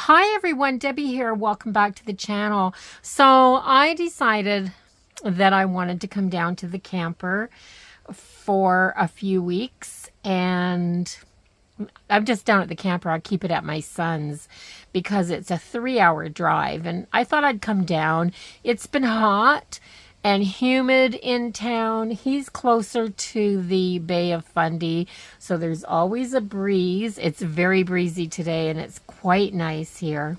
Hi everyone, Debbie here. Welcome back to the channel. So I decided that I wanted to come down to the camper for a few weeks, and I'm just down at the camper. I keep it at my son's because it's a 3-hour drive, and I thought I'd come down. It's been hot and humid in town. He's closer to the Bay of Fundy, so there's always a breeze. It's very breezy today, and it's quite nice here.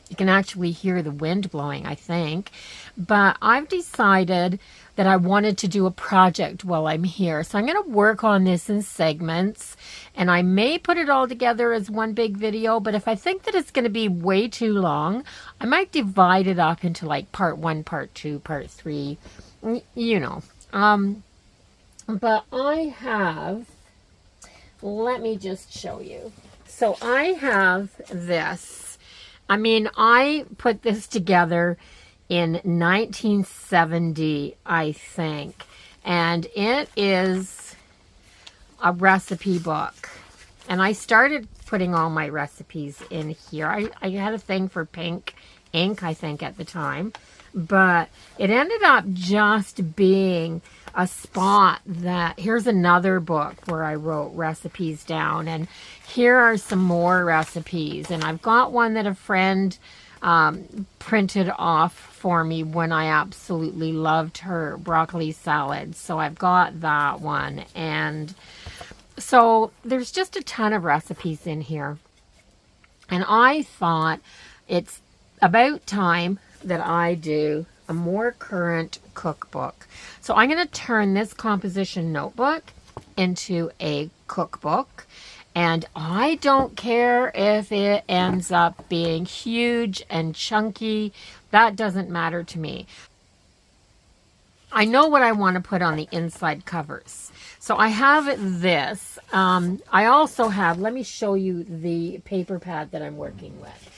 You can actually hear the wind blowing, I think. But I've decided that I wanted to do a project while I'm here. So I'm going to work on this in segments, and I may put it all together as one big video, but if I think that it's going to be way too long, I might divide it up into like part 1, part 2, part 3, you know. But I have, let me just show you. So I have this. I mean, I put this together in 1970, I think, and it is a recipe book. And I started putting all my recipes in here. I had a thing for pink ink, I think, at the time, but it ended up just being a spot that, here's another book where I wrote recipes down, and here are some more recipes, and I've got one that a friend printed off for me when I absolutely loved her broccoli salad, so I've got that one. And so there's just a ton of recipes in here, and I thought it's about time that I do a more current cookbook. So I'm going to turn this composition notebook into a cookbook, and I don't care if it ends up being huge and chunky. That doesn't matter to me. I know what I want to put on the inside covers. So I have this. I also have, let me show you the paper pad that I'm working with.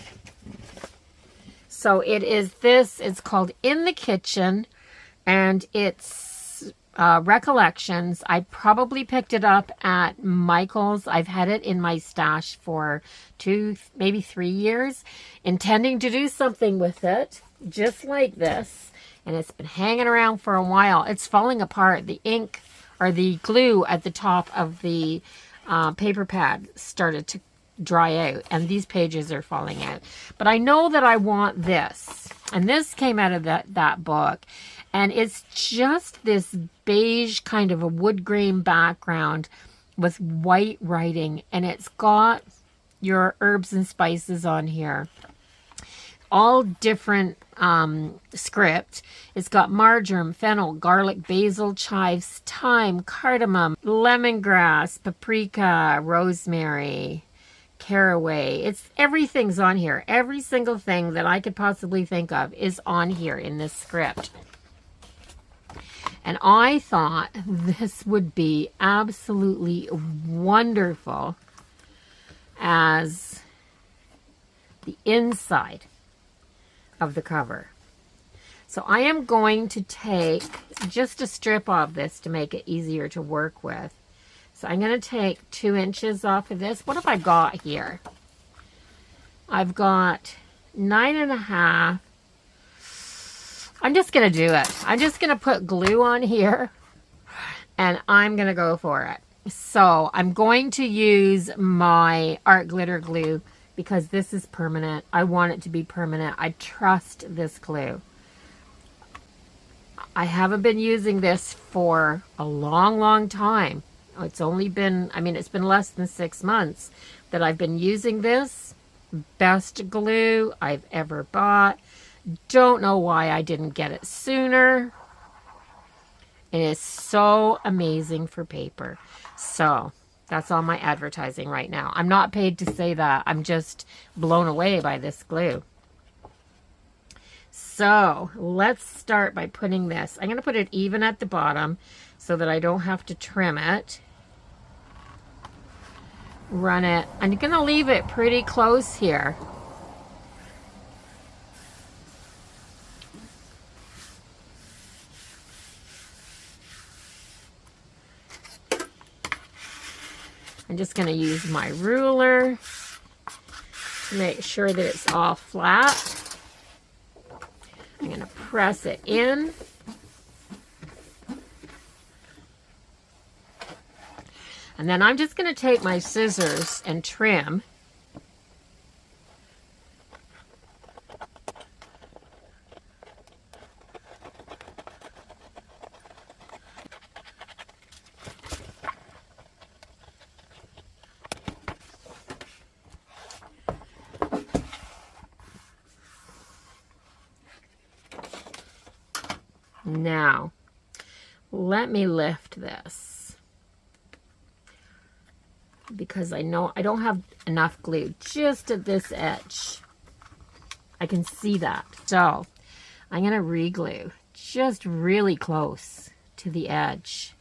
So it is this, it's called In the Kitchen, and it's Recollections. I probably picked it up at Michael's. I've had it in my stash for 2, maybe 3 years, intending to do something with it, just like this. And it's been hanging around for a while. It's falling apart. The ink, or the glue at the top of the paper pad started to dry out, and these pages are falling out. But I know that I want this, and this came out of that book, and it's just this beige kind of a wood grain background with white writing, and it's got your herbs and spices on here, all different script. It's got marjoram, fennel, garlic, basil, chives, thyme, cardamom, lemongrass, paprika, rosemary, caraway. It's everything's on here. Every single thing that I could possibly think of is on here in this script. And I thought this would be absolutely wonderful as the inside of the cover. So I am going to take just a strip of this to make it easier to work with. So I'm going to take 2 inches off of this. What have I got here? I've got 9.5. I'm just going to do it. I'm just going to put glue on here, and I'm going to go for it. So I'm going to use my art glitter glue because this is permanent. I want it to be permanent. I trust this glue. I haven't been using this for a long, long time. It's only been, I mean, it's been less than 6 months that I've been using this. Best glue I've ever bought. Don't know why I didn't get it sooner. It is so amazing for paper. So that's all my advertising right now. I'm not paid to say that. I'm just blown away by this glue. So let's start by putting this. I'm going to put it even at the bottom so that I don't have to trim it. Run it. I'm going to leave it pretty close here. I'm just going to use my ruler to make sure that it's all flat. I'm going to press it in. And then I'm just going to take my scissors and trim. Now, let me lift this because I know I don't have enough glue just at this edge. I can see that. So I'm going to re-glue just really close to the edge.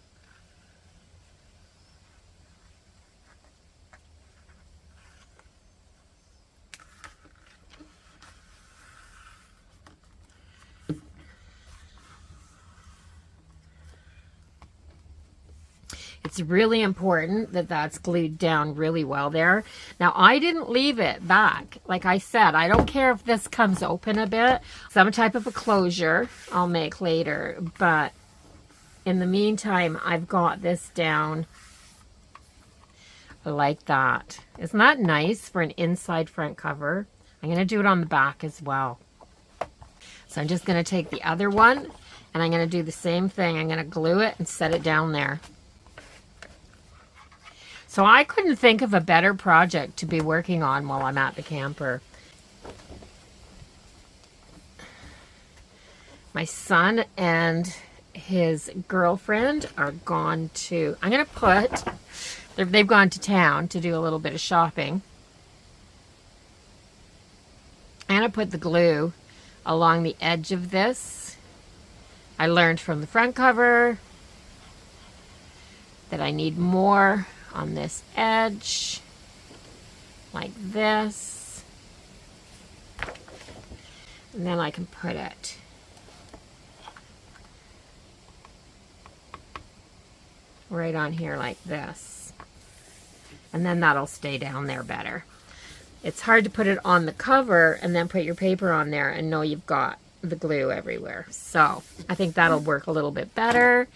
It's really important that that's glued down really well there. Now, I didn't leave it back. Like I said, I don't care if this comes open a bit. Some type of a closure I'll make later. But in the meantime, I've got this down like that. Isn't that nice for an inside front cover? I'm going to do it on the back as well. So I'm just going to take the other one and I'm going to do the same thing. I'm going to glue it and set it down there. So I couldn't think of a better project to be working on while I'm at the camper. My son and his girlfriend are gone to, I'm going to put, they've gone to town to do a little bit of shopping. I'm going to put the glue along the edge of this. I learned from the front cover that I need more on this edge, like this, and then I can put it right on here like this, and then that'll stay down there better. It's hard to put it on the cover and then put your paper on there and know you've got the glue everywhere. So I think that'll work a little bit better.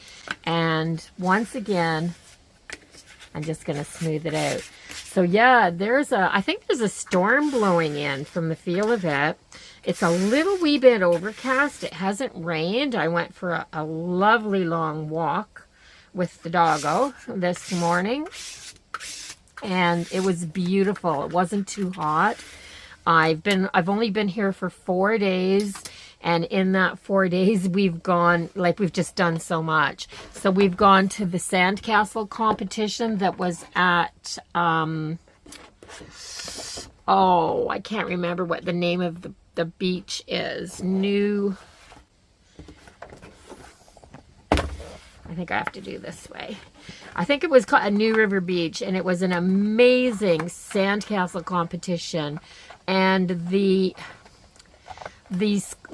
And once again, I'm just going to smooth it out. So yeah, I think there's a storm blowing in from the feel of it. It's a little wee bit overcast. It hasn't rained. I went for a lovely long walk with the doggo this morning. And it was beautiful. It wasn't too hot. I've only been here for 4 days. And in that 4 days, we've just done so much. So we've gone to the sandcastle competition that was at, I can't remember what the name of the beach is. I think I have to do this way. I think it was called a New River Beach, and it was an amazing sandcastle competition. And the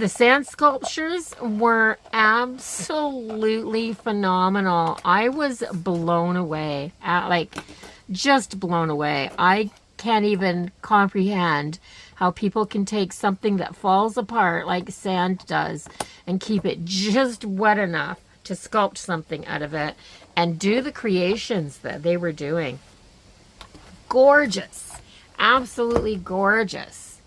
sand sculptures were absolutely phenomenal. I was blown away, just blown away. I can't even comprehend how people can take something that falls apart like sand does and keep it just wet enough to sculpt something out of it and do the creations that they were doing. Gorgeous. Absolutely gorgeous.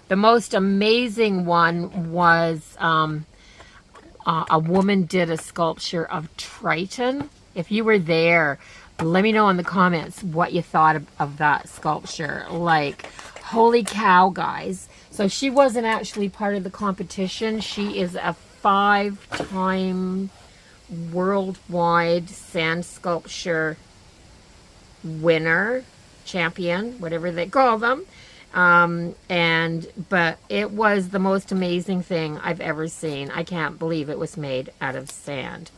The most amazing one was a woman did a sculpture of Triton. If you were there, let me know in the comments what you thought of that sculpture. Like, holy cow, guys. So she wasn't actually part of the competition. She is a 5-time worldwide sand sculpture winner, champion, whatever they call them. But it was the most amazing thing I've ever seen. I can't believe it was made out of sand.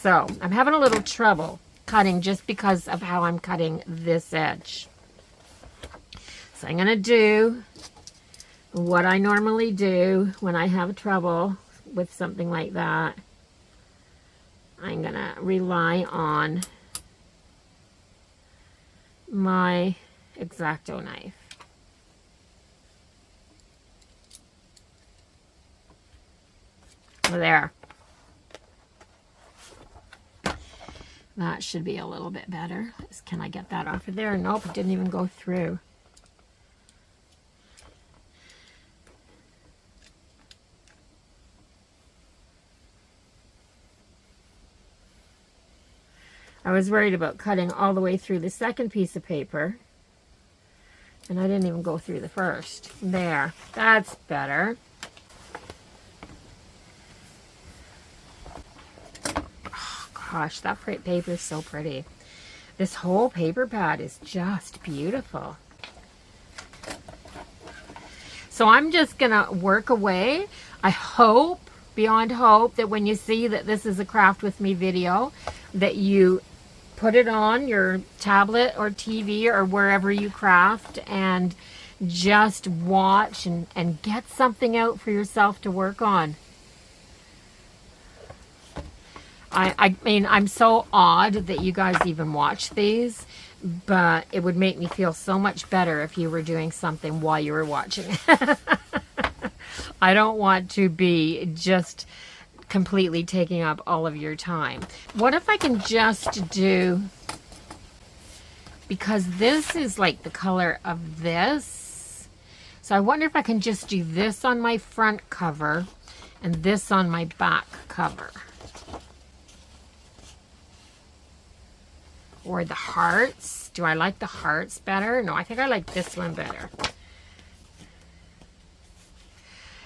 So I'm having a little trouble cutting just because of how I'm cutting this edge. So I'm going to do what I normally do when I have trouble with something like that. I'm going to rely on my X-Acto knife. There. That should be a little bit better. Can I get that off of there? Nope, it didn't even go through. I was worried about cutting all the way through the second piece of paper. And I didn't even go through the first. There. That's better. Gosh, that paper is so pretty. This whole paper pad is just beautiful. So I'm just gonna work away. I hope, beyond hope, that when you see that this is a Craft With Me video, that you put it on your tablet or TV or wherever you craft and just watch and get something out for yourself to work on. I mean, I'm so awed that you guys even watch these, but it would make me feel so much better if you were doing something while you were watching. I don't want to be just completely taking up all of your time. What if I can just do, because this is like the color of this, so I wonder if I can just do this on my front cover and this on my back cover. Or the hearts. Do I like the hearts better? No, I think I like this one better.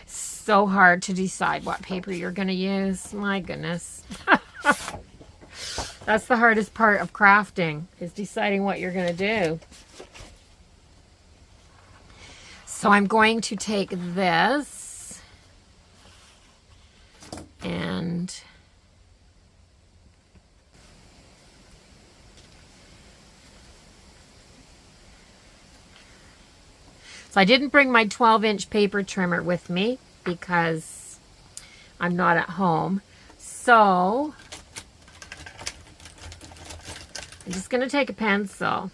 So hard to decide what paper you're going to use. My goodness. That's the hardest part of crafting, is deciding what you're going to do. So I'm going to take this and so I didn't bring my 12-inch paper trimmer with me because I'm not at home. So I'm just going to take a pencil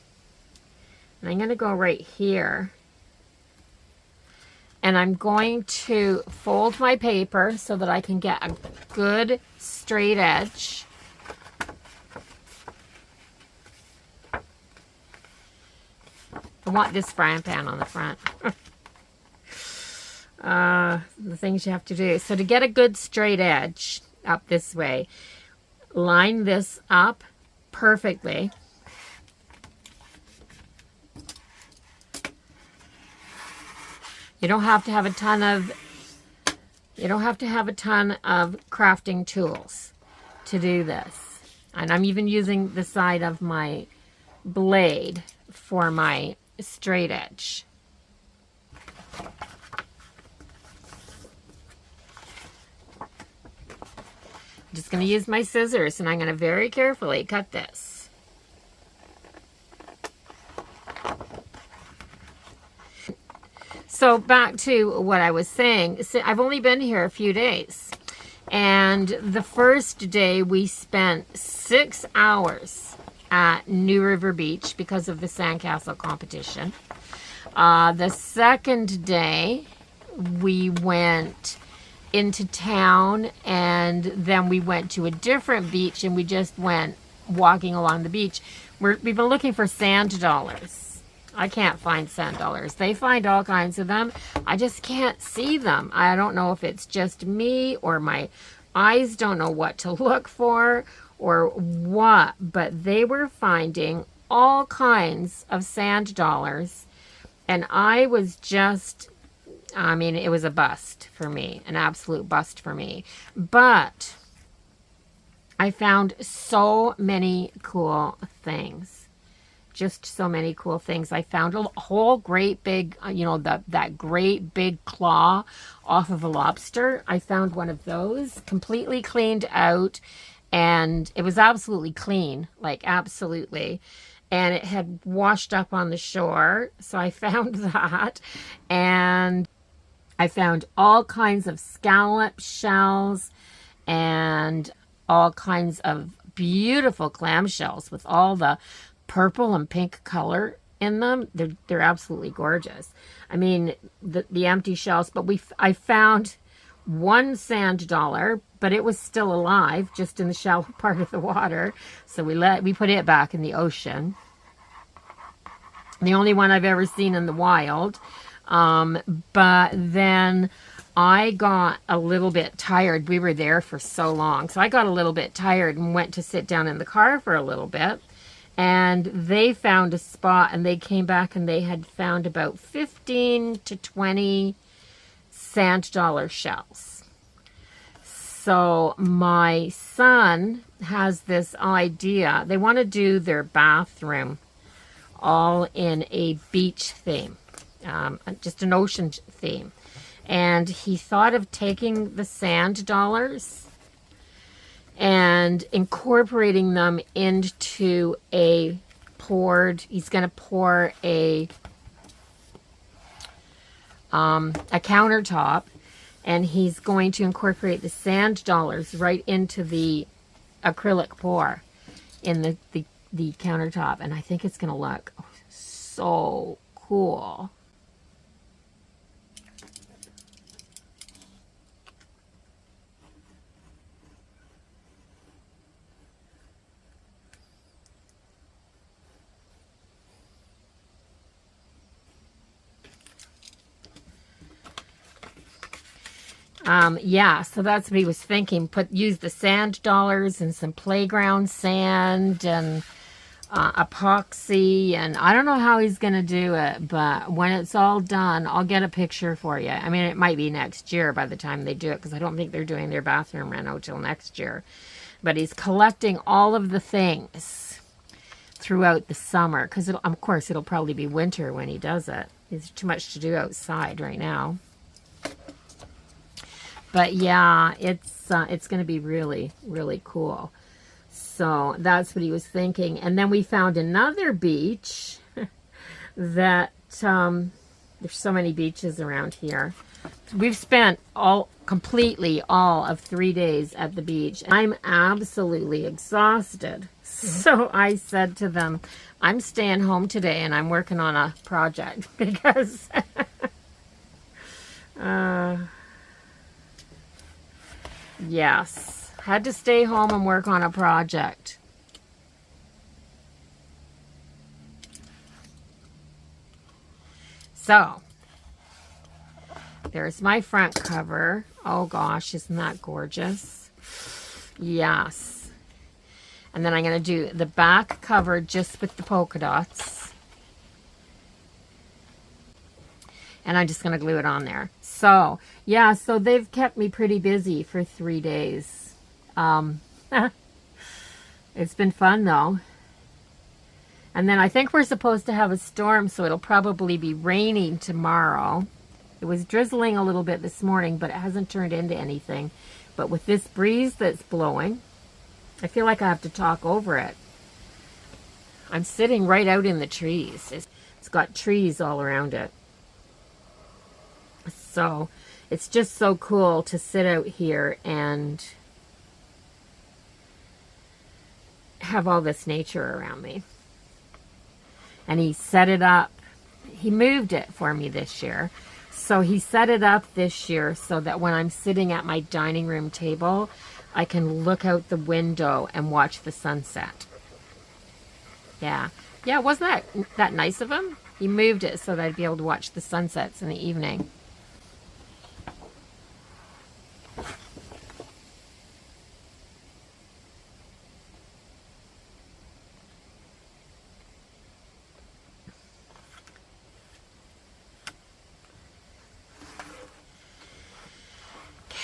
and I'm going to go right here. And I'm going to fold my paper so that I can get a good straight edge. I want this frying pan on the front. The things you have to do. So to get a good straight edge up this way, line this up perfectly. You don't have to have a ton of crafting tools to do this. And I'm even using the side of my blade for my straight edge. I'm just going to use my scissors and I'm going to very carefully cut this. So back to what I was saying, I've only been here a few days. And the first day we spent 6 hours at New River Beach because of the sandcastle competition. The second day we went into town and then we went to a different beach and we just went walking along the beach. We've been looking for sand dollars. I can't find sand dollars. They find all kinds of them. I just can't see them. I don't know if it's just me or my eyes don't know what to look for or what, but they were finding all kinds of sand dollars. And I was just, I mean, it was a bust for me, an absolute bust for me. But I found so many cool things. Just so many cool things. I found a whole great big, you know, that great big claw off of a lobster. I found one of those completely cleaned out and it was absolutely clean, like absolutely. And it had washed up on the shore. So I found that. And I found all kinds of scallop shells and all kinds of beautiful clam shells with all the purple and pink color in them. They're absolutely gorgeous. I mean, the empty shells, but I found one sand dollar, but it was still alive, just in the shallow part of the water. So we put it back in the ocean. The only one I've ever seen in the wild. But then I got a little bit tired. We were there for so long. So I got a little bit tired and went to sit down in the car for a little bit. And they found a spot, and they came back and they had found about 15 to 20 sand dollar shells. So my son has this idea. They want to do their bathroom all in a beach theme, just an ocean theme. And he thought of taking the sand dollars and incorporating them into he's going to pour a countertop, and he's going to incorporate the sand dollars right into the acrylic pour in the countertop, and I think it's going to look so cool. Yeah, so that's what he was thinking. Use the sand dollars and some playground sand and epoxy, and I don't know how he's going to do it, but when it's all done, I'll get a picture for you. I mean, it might be next year by the time they do it, because I don't think they're doing their bathroom reno till next year. But he's collecting all of the things throughout the summer, because of course it'll probably be winter when he does it. There's too much to do outside right now. But yeah, it's going to be really, really cool. So that's what he was thinking. And then we found another beach that, there's so many beaches around here. We've spent completely all of 3 days at the beach. I'm absolutely exhausted. So I said to them, I'm staying home today and I'm working on a project because yes, had to stay home and work on a project. So, there's my front cover. Oh gosh, isn't that gorgeous? Yes. And then I'm going to do the back cover just with the polka dots. And I'm just going to glue it on there. So, yeah, so they've kept me pretty busy for 3 days. It's been fun, though. And then I think we're supposed to have a storm, so it'll probably be raining tomorrow. It was drizzling a little bit this morning, but it hasn't turned into anything. But with this breeze that's blowing, I feel like I have to talk over it. I'm sitting right out in the trees. It's got trees all around it. So it's just so cool to sit out here and have all this nature around me. And he set it up. He moved it for me this year. So he set it up this year so that when I'm sitting at my dining room table, I can look out the window and watch the sunset. Yeah. Yeah, wasn't that nice of him? He moved it so that I'd be able to watch the sunsets in the evening.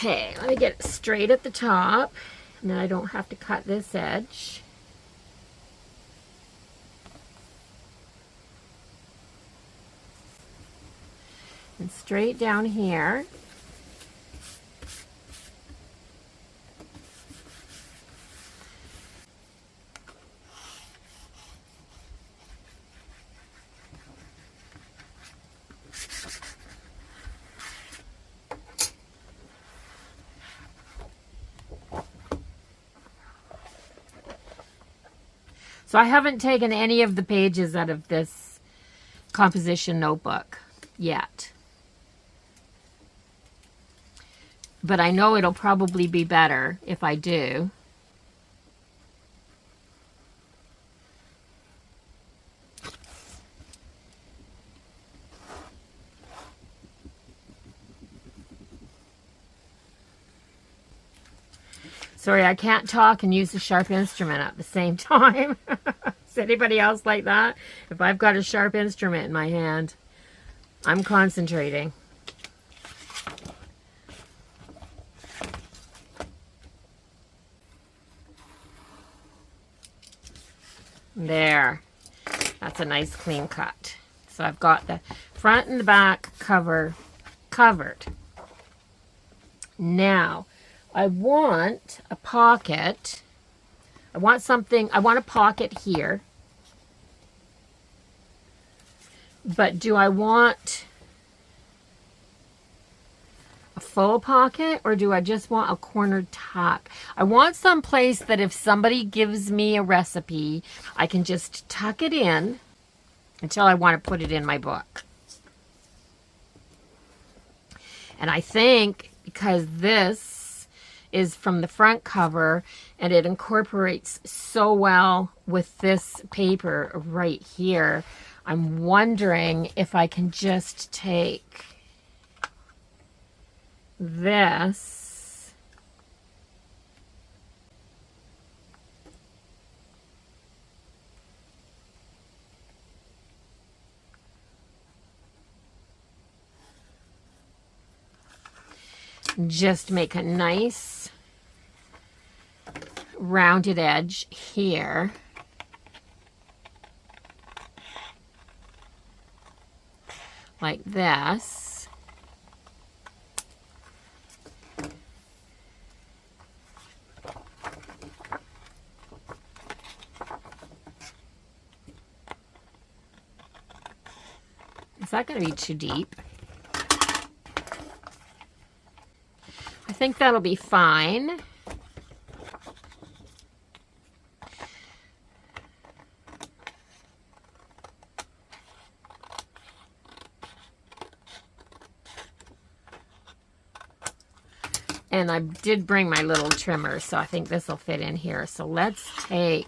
Okay, let me get it straight at the top, and then I don't have to cut this edge. And straight down here. So I haven't taken any of the pages out of this composition notebook yet. But I know it'll probably be better if I do. Sorry, I can't talk and use a sharp instrument at the same time. Is anybody else like that? If I've got a sharp instrument in my hand, I'm concentrating. There. That's a nice clean cut. So I've got the front and the back cover covered. Now, I want a pocket. I want a pocket here. But do I want a full pocket or do I just want a corner tuck? I want some place that if somebody gives me a recipe, I can just tuck it in until I want to put it in my book. And I think because this is from the front cover and it incorporates so well with this paper right here, I'm wondering if I can just take this just make a nice rounded edge here. Like this. Is that going to be too deep? I think that'll be fine. And I did bring my little trimmer, so I think this will fit in here. So let's take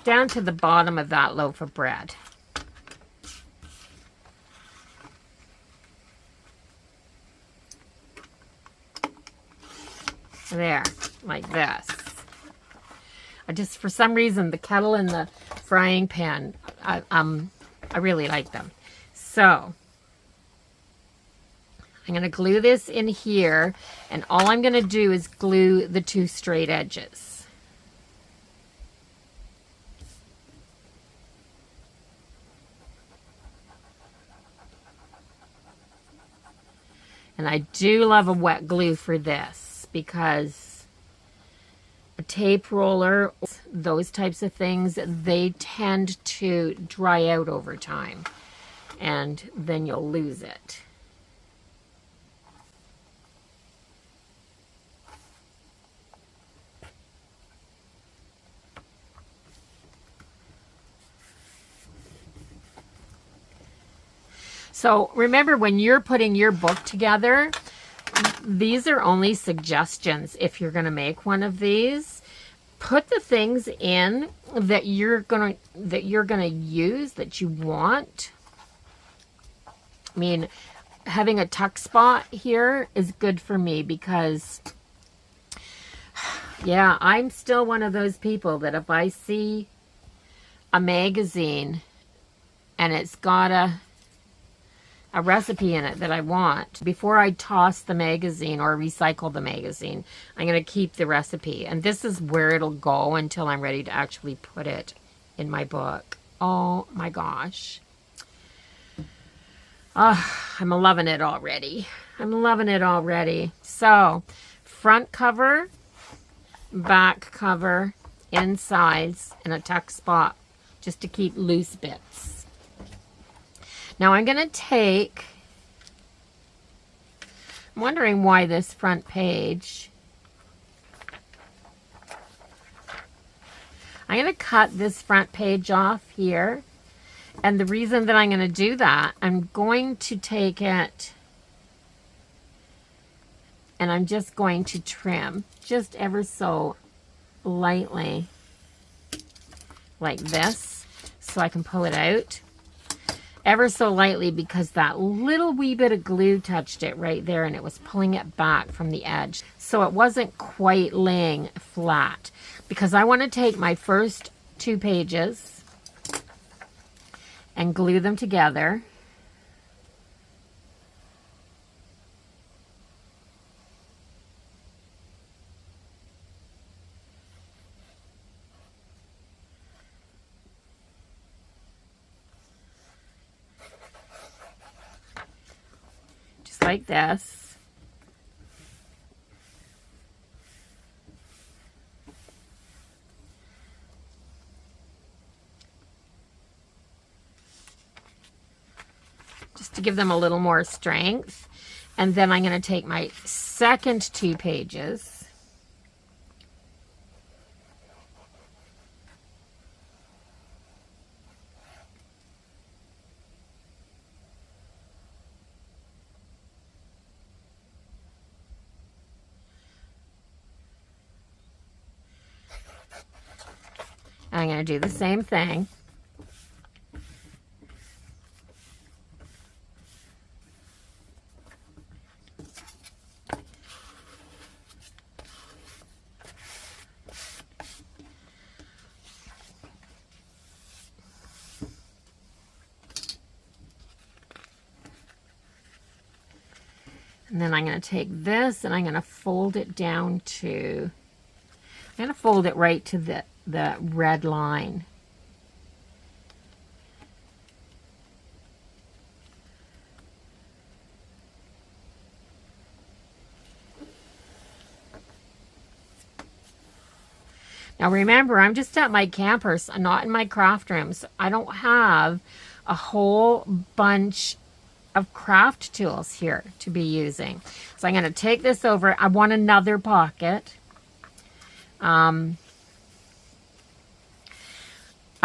down to the bottom of that loaf of bread. There, like this. I just, for some reason, the kettle and the frying pan, I really like them. So, I'm going to glue this in here, and all I'm going to do is glue the two straight edges. And I do love a wet glue for this because a tape roller, those types of things, they tend to dry out over time. And then you'll lose it. So remember, when you're putting your book together, these are only suggestions. If you're going to make one of these, put the things in that you're going to use, that you want. I mean, having a tuck spot here is good for me because, yeah, I'm still one of those people that if I see a magazine and it's got a recipe in it that I want, before I toss the magazine or recycle the magazine, I'm going to keep the recipe. And this is where it'll go until I'm ready to actually put it in my book. Oh my gosh. I'm loving it already. I'm loving it already. So, front cover, back cover, insides, and a tuck spot just to keep loose bits. Now I'm going to take, I'm wondering why this front page I'm going to cut this front page off here. And the reason that I'm going to do that, I'm going to take it and I'm just going to trim just ever so lightly like this so I can pull it out. Ever so lightly because that little wee bit of glue touched it right there and it was pulling it back from the edge. So it wasn't quite laying flat because I want to take my first 2 pages and glue them together. Just like this. Just to give them a little more strength. And then I'm going to take my second 2 pages and I'm going to do the same thing. And then I'm going to take this and I'm going to fold it down to, I'm going to fold it right to the red line. Now remember, I'm just at my campers, not in my craft rooms. I don't have a whole bunch of craft tools here to be using. So I'm going to take this over. I want another pocket. I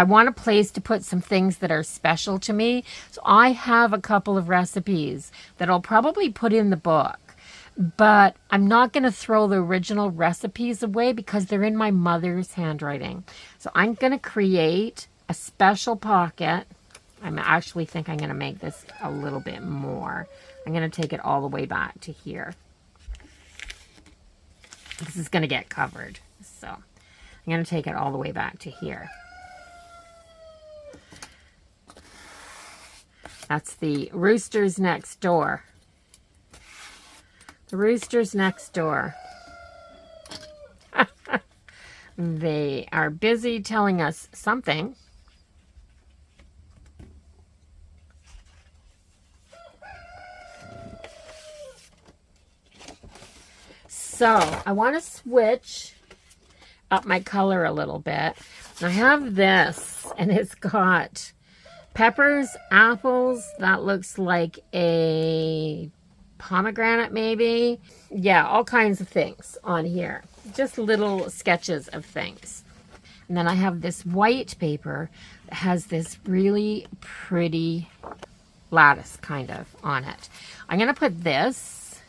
want a place to put some things that are special to me. So I have a couple of recipes that I'll probably put in the book. But I'm not going to throw the original recipes away because they're in my mother's handwriting. So I'm going to create a special pocket. I actually think I'm going to make this a little bit more. I'm going to take it all the way back to here. This is going to get covered. So I'm going to take it all the way back to here. That's the roosters next door. The roosters next door. They are busy telling us something. So I want to switch up my color a little bit. I have this and it's got peppers, apples. That looks like a pomegranate maybe. Yeah, all kinds of things on here. Just little sketches of things. And then I have this white paper that has this really pretty lattice kind of on it. I'm going to put this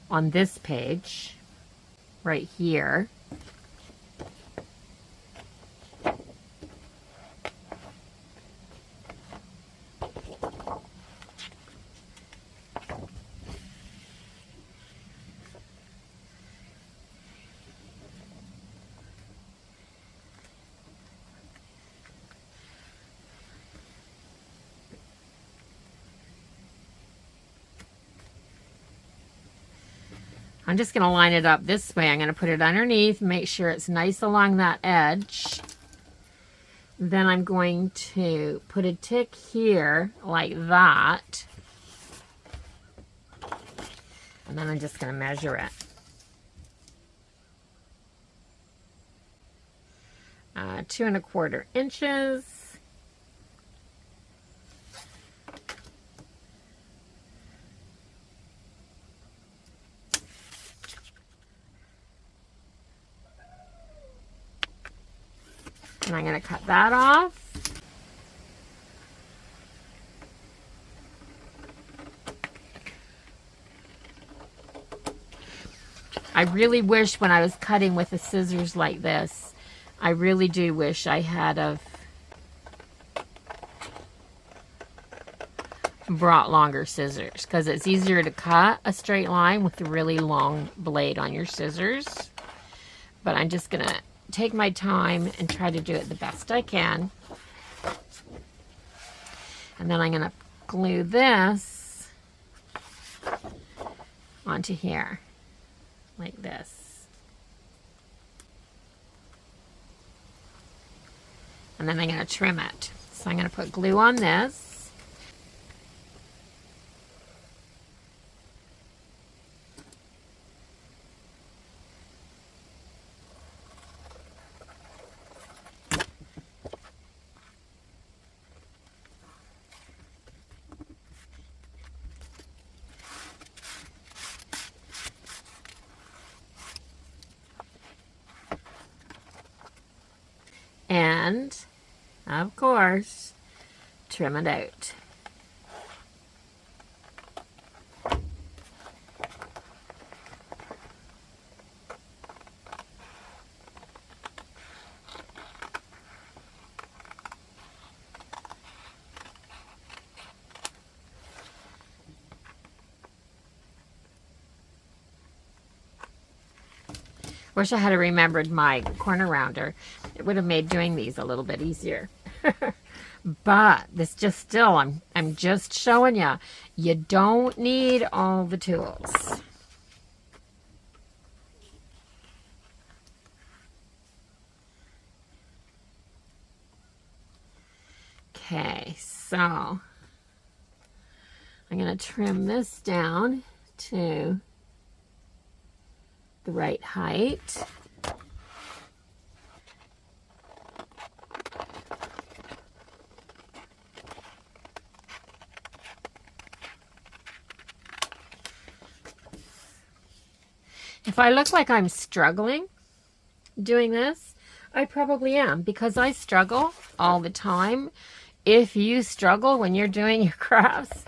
on this page right here. I'm just going to line it up this way. I'm going to put it underneath, make sure it's nice along that edge. Then I'm going to put a tick here like that. And then I'm just going to measure it. 2 1/4 inches. And I'm going to cut that off. I really wish when I was cutting with the scissors like this, I really do wish I had brought longer scissors, because it's easier to cut a straight line with a really long blade on your scissors. But I'm just going to take my time and try to do it the best I can. And then I'm going to glue this onto here, like this. And then I'm going to trim it. So I'm going to put glue on this. And, of course, trim it out. Wish I had remembered my corner rounder. It would have made doing these a little bit easier. But this just still, I'm just showing you, you don't need all the tools. Okay, so I'm going to trim this down to the right height. If I look like I'm struggling doing this, I probably am, because I struggle all the time. If you struggle when you're doing your crafts,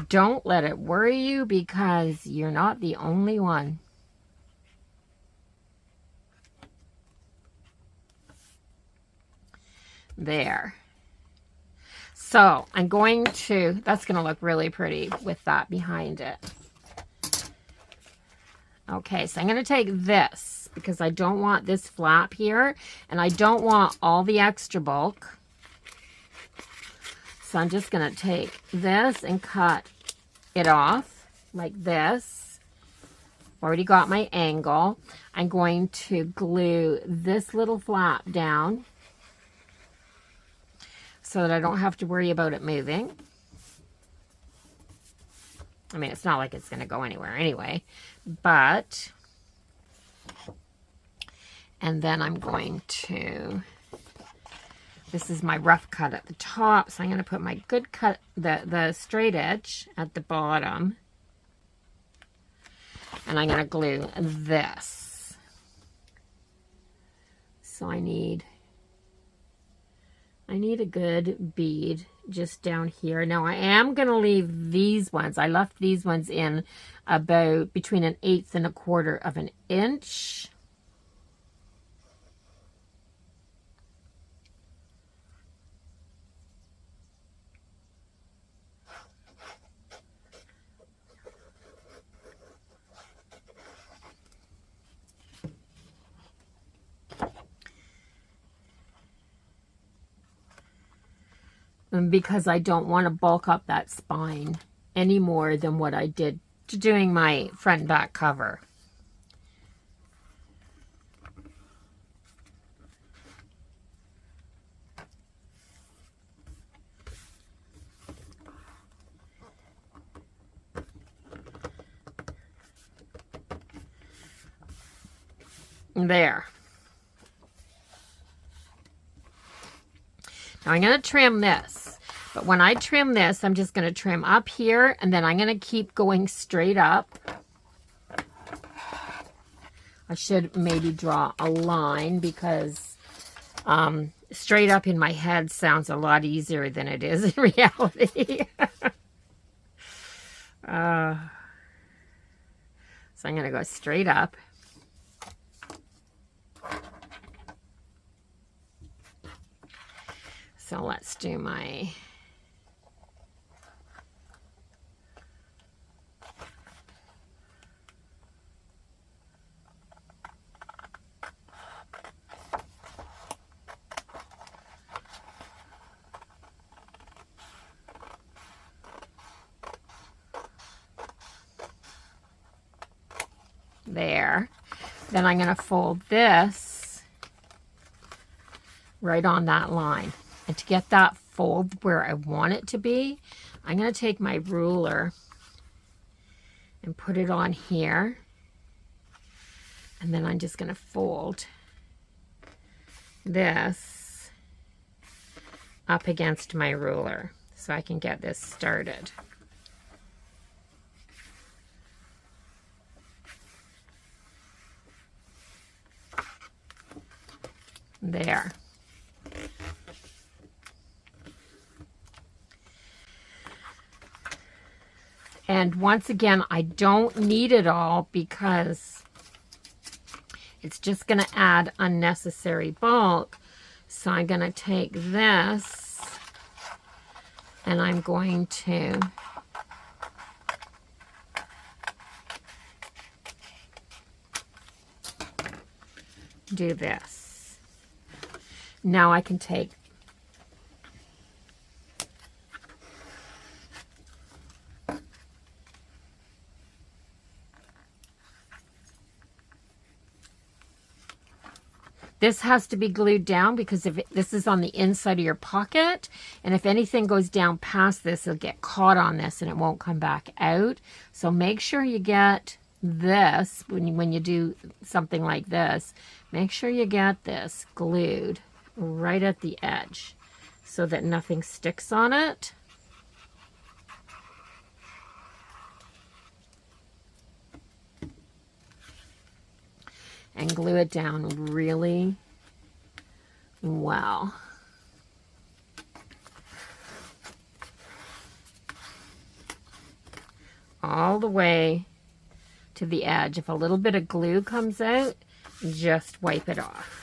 don't let it worry you, because you're not the only one. There. So I'm going to, that's going to look really pretty with that behind it. Okay, so I'm going to take this, because I don't want this flap here, and I don't want all the extra bulk. So I'm just going to take this and cut it off like this. Already got my angle. I'm going to glue this little flap down so that I don't have to worry about it moving. I mean, it's not like it's going to go anywhere anyway, but, and then I'm going to, this is my rough cut at the top, so I'm going to put my good cut, the straight edge at the bottom, and I'm going to glue this. So I need a good bead just down here. Now I am going to leave these ones. I left these ones in about between 1/8 and 1/4 of an inch. Because I don't want to bulk up that spine any more than what I did to doing my front and back cover. There. Now I'm going to trim this, but when I trim this, I'm just going to trim up here, and then I'm going to keep going straight up. I should maybe draw a line, because Straight up in my head sounds a lot easier than it is in reality. So I'm going to go straight up. So let's do my there. Then I'm going to fold this right on that line. And to get that fold where I want it to be, I'm going to take my ruler and put it on here. And then I'm just going to fold this up against my ruler so I can get this started. There. And once again, I don't need it all because it's just going to add unnecessary bulk. So I'm going to take this and I'm going to do this. Now I can take this has to be glued down because if this is on the inside of your pocket, and if anything goes down past this, it'll get caught on this and it won't come back out. So make sure you get this, when you do something like this, make sure you get this glued right at the edge so that nothing sticks on it. And glue it down really well. All the way to the edge. If a little bit of glue comes out, just wipe it off.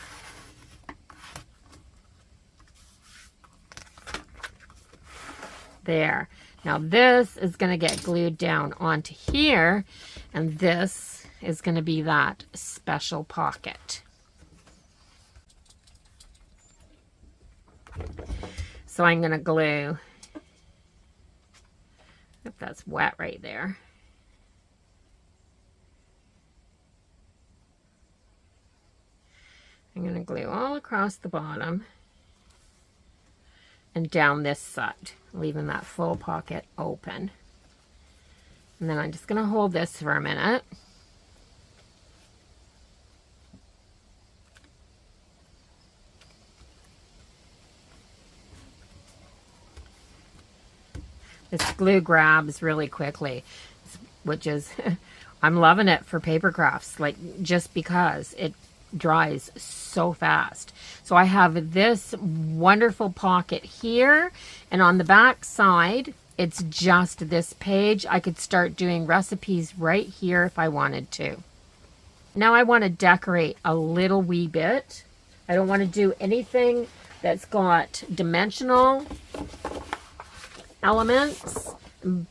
There. Now this is going to get glued down onto here, and this is going to be that special pocket. So I'm going to glue, if that's wet right there. I'm going to glue all across the bottom and down this side, leaving that full pocket open. And then I'm just going to hold this for a minute. This glue grabs really quickly, which is, I'm loving it for paper crafts, like just because it dries so fast. So I have this wonderful pocket here, and on the back side, it's just this page. I could start doing recipes right here if I wanted to. Now I want to decorate a little wee bit. I don't want to do anything that's got dimensional elements,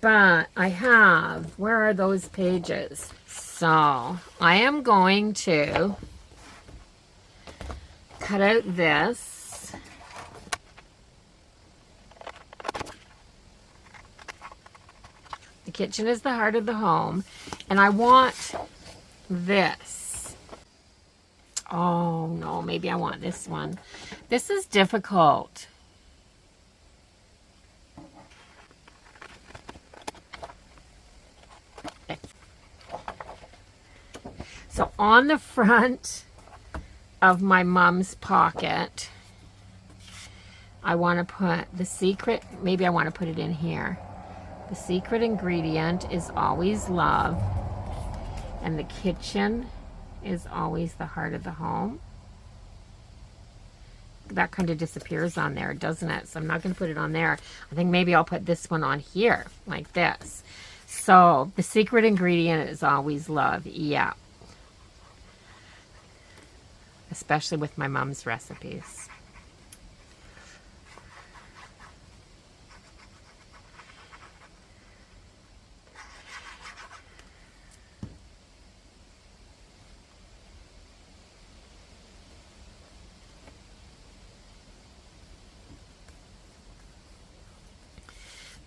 but I have, where are those pages? So I am going to cut out this. The kitchen is the heart of the home, and I want this. Oh no, maybe I want this one. This is difficult. So on the front of my mom's pocket, I want to put the secret, maybe I want to put it in here. The secret ingredient is always love, and the kitchen is always the heart of the home. that kind of disappears on there, doesn't it? So I'm not going to put it on there. I think maybe I'll put this one on here, like this. So the secret ingredient is always love. Yeah. Especially with my mom's recipes.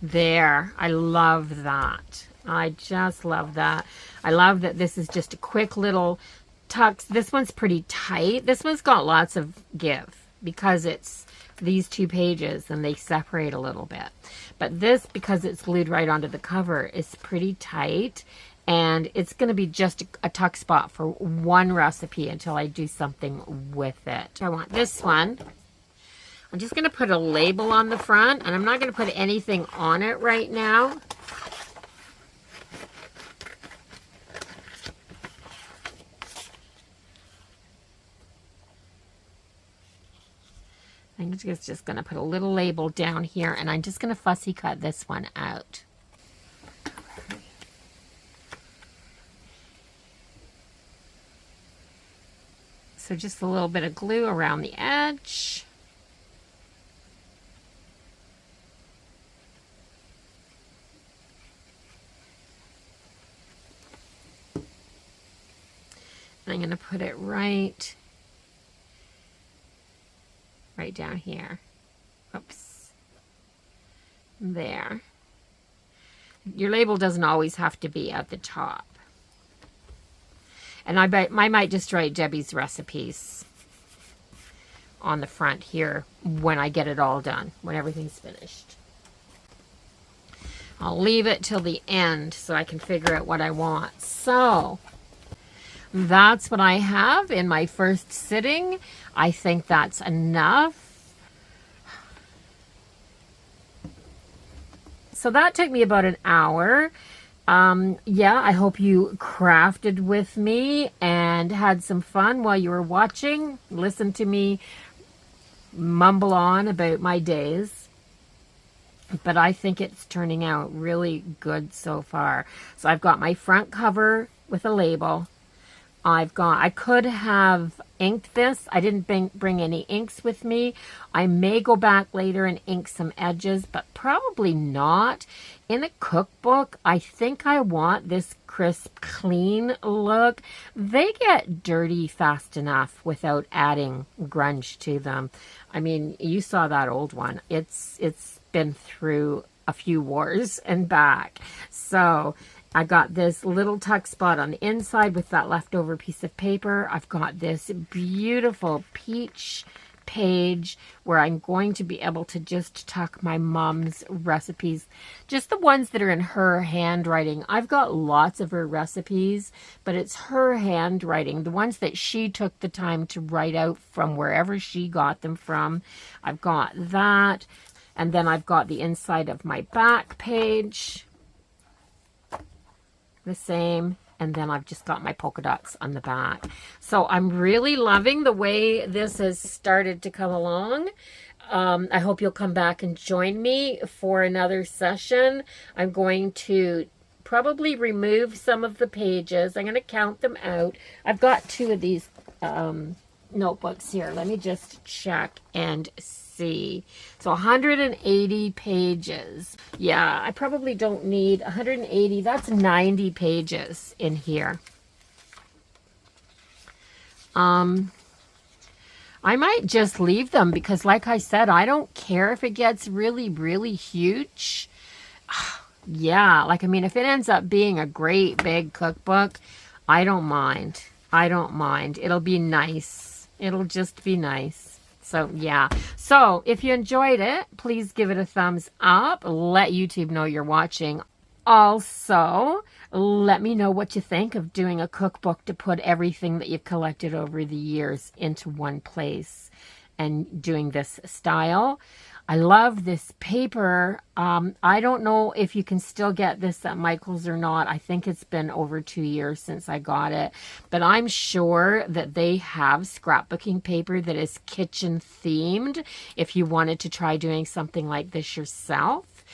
There, I love that. I just love that. I love that this is just a quick little tucks. This one's pretty tight. This one's got lots of give because it's these 2 pages and they separate a little bit. But this, because it's glued right onto the cover, is pretty tight. And it's going to be just a tuck spot for one recipe until I do something with it. I want this one. I'm just going to put a label on the front, and I'm not going to put anything on it right now. I'm just going to put a little label down here, and I'm just going to fussy cut this one out. So just a little bit of glue around the edge. I'm going to put it right down here. Oops. There. Your label doesn't always have to be at the top. And I might just write Debbie's recipes on the front here when I get it all done, when everything's finished. I'll leave it till the end so I can figure out what I want. So that's what I have in my first sitting. I think that's enough. So that took me about an hour. Yeah, I hope you crafted with me and had some fun while you were watching. Listen to me mumble on about my days. But I think it's turning out really good so far. So I've got my front cover with a label. I could have inked this. I didn't bring any inks with me. I may go back later and ink some edges, but probably not. In a cookbook, I think I want this crisp, clean look. They get dirty fast enough without adding grunge to them. I mean, you saw that old one. It's been through a few wars and back. So I got this little tuck spot on the inside with that leftover piece of paper. I've got this beautiful peach page where I'm going to be able to just tuck my mom's recipes, just the ones that are in her handwriting. I've got lots of her recipes, but it's her handwriting, the ones that she took the time to write out from wherever she got them from. I've got that, and then I've got the inside of my back page, the same, and then I've just got my polka dots on the back. So I'm really loving the way this has started to come along. I hope you'll come back and join me for another session. I'm going to probably remove some of the pages. I'm going to count them out. I've got 2 of these notebooks here. Let me just check and see. So 180 pages. Yeah, I probably don't need 180. That's 90 pages in here. I might just leave them because, like I said, I don't care if it gets really, really huge. Yeah, like, I mean, if it ends up being a great big cookbook, I don't mind. I don't mind. It'll be nice. It'll just be nice. So, yeah. So, if you enjoyed it, please give it a thumbs up. Let YouTube know you're watching. Also, let me know what you think of doing a cookbook to put everything that you've collected over the years into one place and doing this style. I love this paper. I don't know if you can still get this at Michael's or not. I think it's been over 2 years since I got it. But I'm sure that they have scrapbooking paper that is kitchen themed if you wanted to try doing something like this yourself.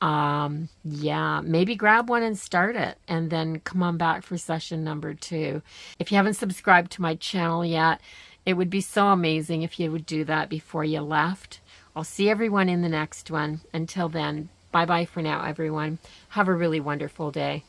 Yeah, maybe grab one and start it and then come on back for session number 2. If you haven't subscribed to my channel yet, it would be so amazing if you would do that before you left. I'll see everyone in the next one. Until then, bye-bye for now, everyone. Have a really wonderful day.